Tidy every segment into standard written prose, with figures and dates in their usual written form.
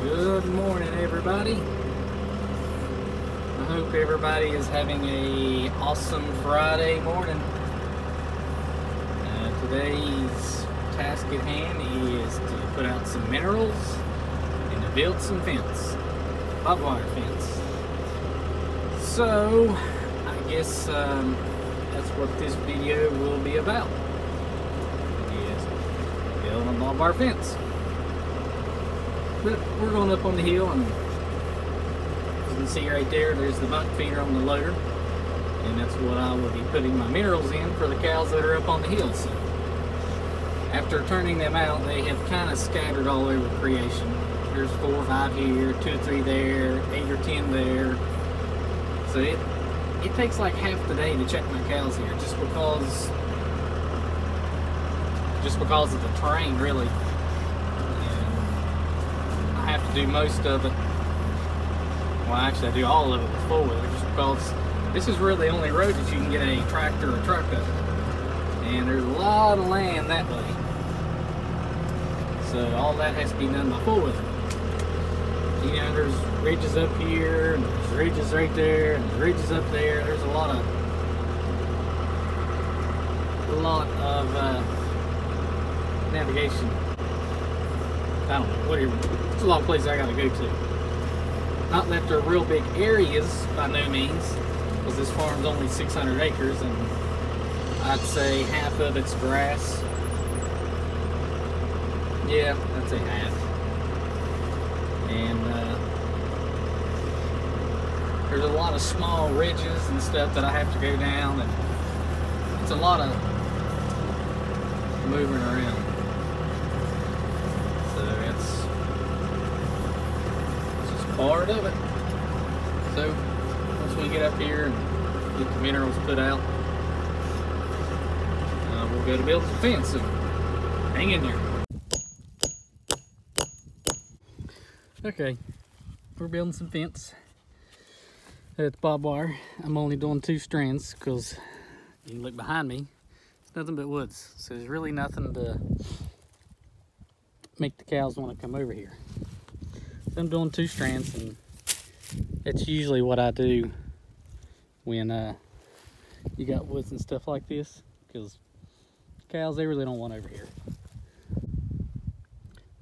Good morning, everybody. I hope everybody is having a awesome Friday morning. Today's task at hand is to put out some minerals and to build some fence, hot wire fence. So I guess that's what this video will be about, is building a barbed wire fence. But we're going up on the hill, and as you can see right there, there's the bunk feeder on the loader, and that's what I will be putting my minerals in for the cows that are up on the hill. So after turning them out, they have kind of scattered all over creation. There's 4 or 5 here, 2 or 3 there, 8 or 10 there. So it takes like half the day to check my cows here, just because of the terrain, really. I have to do most of it. Well, actually I do all of it with 4-wheeler, just because this is really the only road that you can get a tractor or truck up. And there's a lot of land that way. So all that has to be done by 4-wheeler. You know, there's ridges up here, and there's ridges right there, and there's ridges up there. There's a lot of navigation. I don't know, whatever. It's a lot of places I gotta go to. Not that they're real big areas by no means, because this farm's only 600 acres, and I'd say half of it's grass. Yeah, I'd say half. And there's a lot of small ridges and stuff that I have to go down, and it's a lot of moving around. So that's just part of it. So once we get up here and get the minerals put out, we'll go to build some fence. So hang in there. Okay, we're building some fence. It's barbed wire. I'm only doing 2 strands because you can look behind me. It's nothing but woods. So there's really nothing to make the cows want to come over here. So I'm doing 2 strands, and that's usually what I do when you got woods and stuff like this, because cows, they really don't want over here.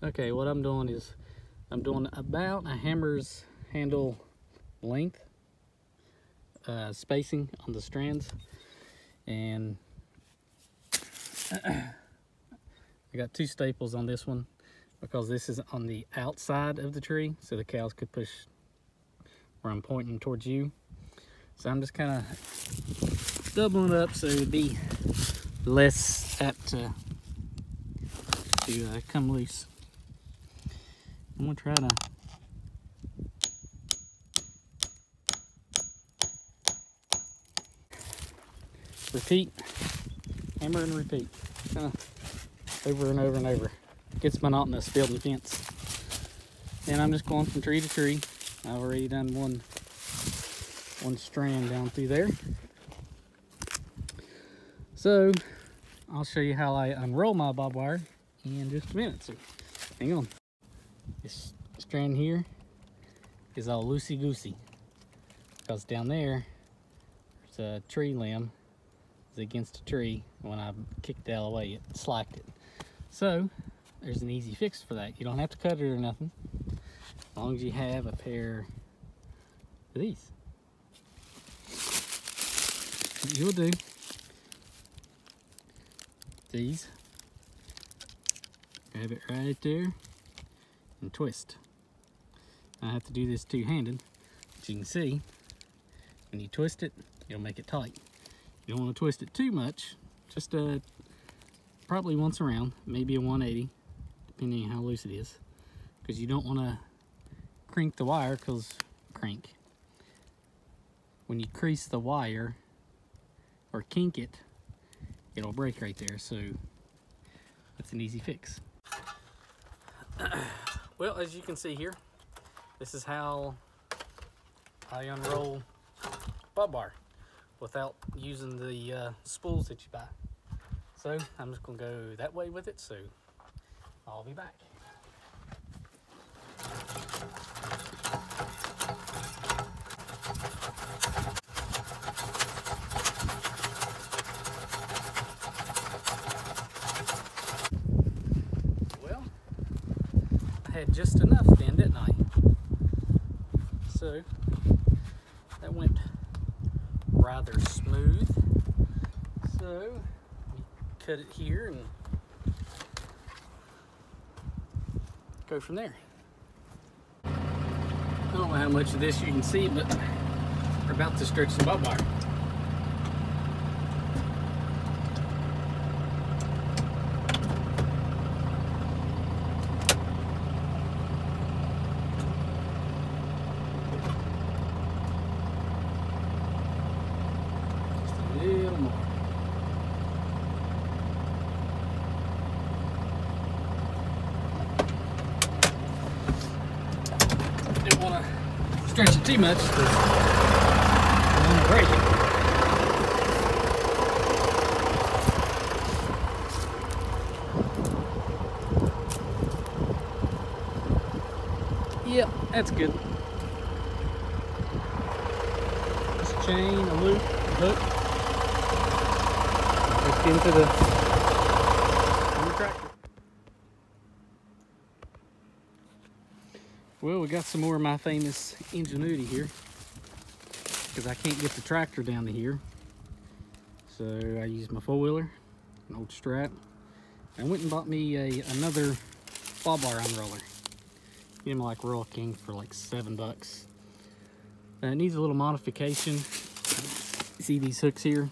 Okay, what I'm doing is I'm doing about a hammer's handle length spacing on the strands, and I got 2 staples on this one because this is on the outside of the tree, so the cows could push where I'm pointing towards you. So I'm just kind of doubling it up so it would be less apt to come loose. I'm gonna try to repeat, hammer and repeat, over and over and over. It gets monotonous building fence. And I'm just going from tree to tree. I've already done one strand down through there. So I'll show you how I unroll my barbed wire in just a minute. So hang on. This strand here is all loosey-goosey because down there's a tree limb is against a tree. When I kicked it out of the way, it slacked it. So there's an easy fix for that. You don't have to cut it or nothing, as long as you have a pair of these. What you'll do, these, grab it right there and twist. I have to do this 2-handed, but you can see when you twist it, it'll make it tight. You don't want to twist it too much, just probably once around, maybe a 180, depending on how loose it is, because you don't want to crank the wire, because when you crease the wire or kink it, it'll break right there. So that's an easy fix. Well, as you can see here, this is how I unroll barbed wire without using the spools that you buy. So I'm just gonna go that way with it, so I'll be back. Well, I had just enough then, didn't I? So that went rather smooth. So let me cut it here and go from there. I don't know how much of this you can see, but we're about to stretch the bob wire. Just a little more. Didn't want to stretch it too much because I'm going to break it. Yep, that's good. Just a chain, a loop, a hook. Just into the tractor. Well, we got some more of my famous ingenuity here because I can't get the tractor down to here. So I used my four-wheeler, an old strap. I went and bought me another bob wire unroller. Get him like Royal King for like $7. It needs a little modification. See these hooks here?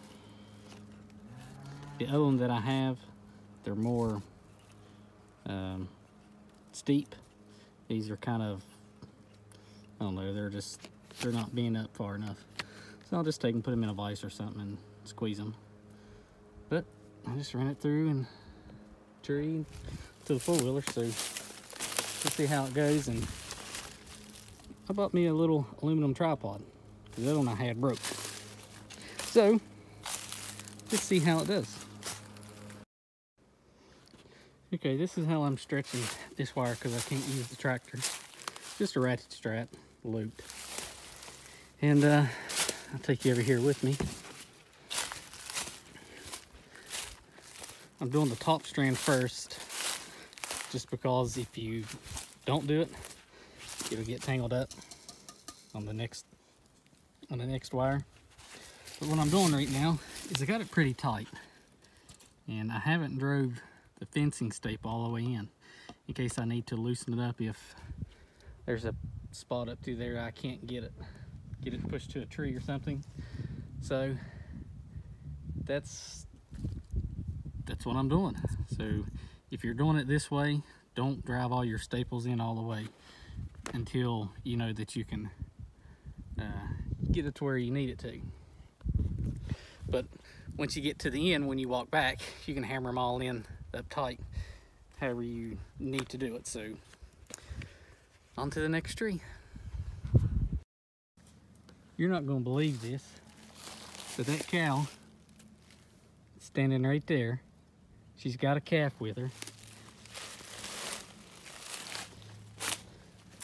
The other one that I have, they're more steep. These are kind of, I don't know, they're not being up far enough. So I'll just take and put them in a vise or something and squeeze them. But I just ran it through and tree to the four-wheeler, so let's see how it goes. And I bought me a little aluminum tripod because the other one I had broke. So let's see how it does. Okay, this is how I'm stretching this wire because I can't use the tractor. Just a ratchet strap, looped. And I'll take you over here with me. I'm doing the top strand first, just because if you don't do it, it'll get tangled up on the next wire. But what I'm doing right now is I got it pretty tight, and I haven't drove the fencing staple all the way in case I need to loosen it up if there's a spot up through there I can't get it pushed to a tree or something. So that's what I'm doing. So if you're doing it this way, don't drive all your staples in all the way until you know that you can get it to where you need it to. But once you get to the end, when you walk back, you can hammer them all in up tight, however you need to do it. So on to the next tree. You're not going to believe this, but that cow standing right there, she's got a calf with her.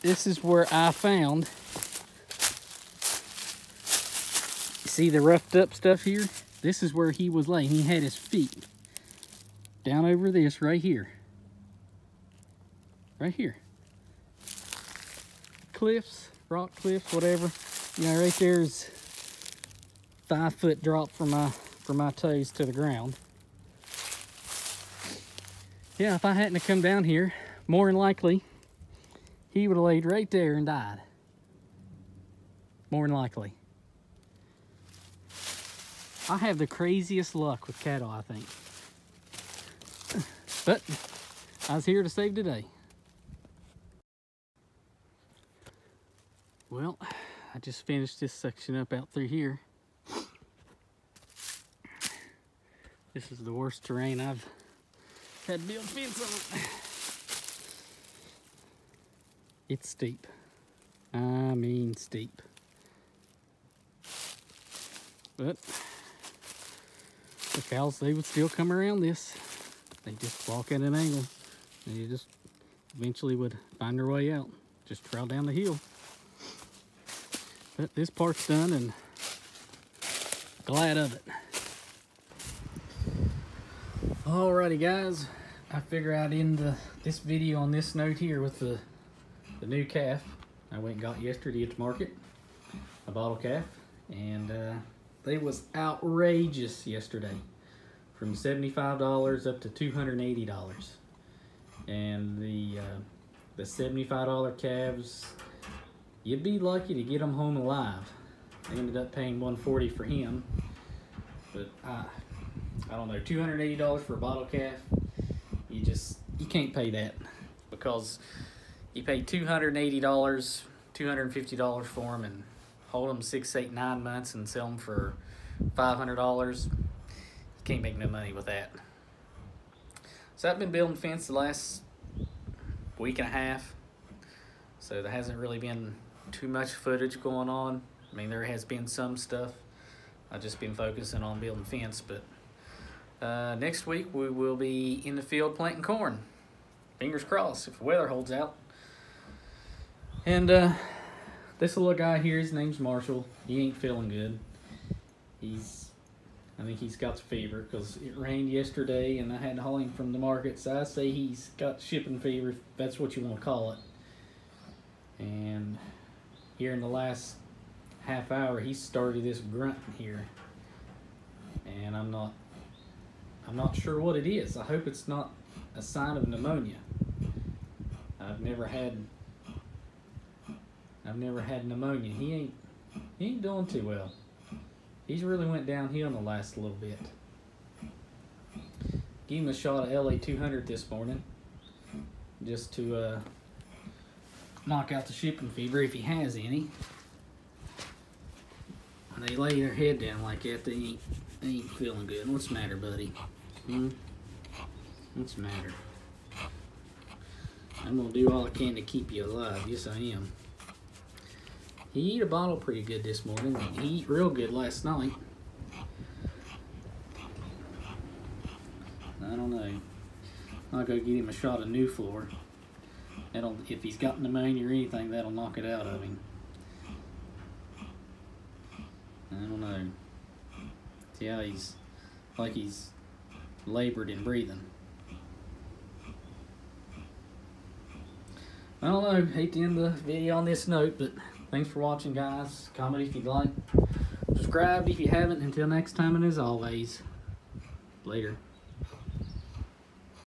This is where I found, see the roughed up stuff here? This is where he was laying. He had his feet down over this right here. Right here. Cliffs, rock cliffs, whatever. You know, right there's 5 foot drop from my toes to the ground. Yeah, if I hadn't have come down here, more than likely, he would have laid right there and died. More than likely. I have the craziest luck with cattle, I think. But I was here to save the day. Well, I just finished this section up out through here. This is the worst terrain I've had to build fence on. It's steep. I mean steep. But the cows, they would still come around this. They just walk at an angle. They just eventually would find their way out. just trail down the hill. But this part's done and glad of it. Alrighty guys, I figure I'd end this video on this note here with the new calf I went and got yesterday at the market, a bottle calf, and they was outrageous yesterday, from $75 up to $280, and the $75 calves, you'd be lucky to get them home alive. I ended up paying $140 for him, but I don't know, $280 for a bottle calf, you can't pay that, because you pay $280, $250 for them and hold them 6, 8, 9 months and sell them for $500. You can't make no money with that. So I've been building fence the last week and a half, so there hasn't really been too much footage going on. I mean, there has been some stuff. I've just been focusing on building fence, but next week we will be in the field planting corn. Fingers crossed if the weather holds out. And this little guy here, his name's Marshall. He ain't feeling good. I think he's got the fever because it rained yesterday and I had to haul him from the market. So I say he's got shipping fever, if that's what you want to call it. And here in the last half hour, he started this grunting here. And I'm not sure what it is. I hope it's not a sign of pneumonia. I've never had pneumonia. He ain't doing too well. He's really went downhill in the last little bit. Gave him a shot of LA 200 this morning, just to knock out the shipping fever if he has any. When they lay their head down like that, they ain't feeling good. What's the matter, buddy? What's the matter? I'm gonna do all I can to keep you alive. Yes, I am. He ate a bottle pretty good this morning. He ate real good last night. I don't know. I'll go get him a shot of New Floor. If he's got pneumonia or anything, that'll knock it out of him. I don't know. See how he's like he's labored in breathing. I don't know. Hate to end the video on this note, but thanks for watching, guys. Comment if you'd like. Subscribe if you haven't. Until next time, and as always, later.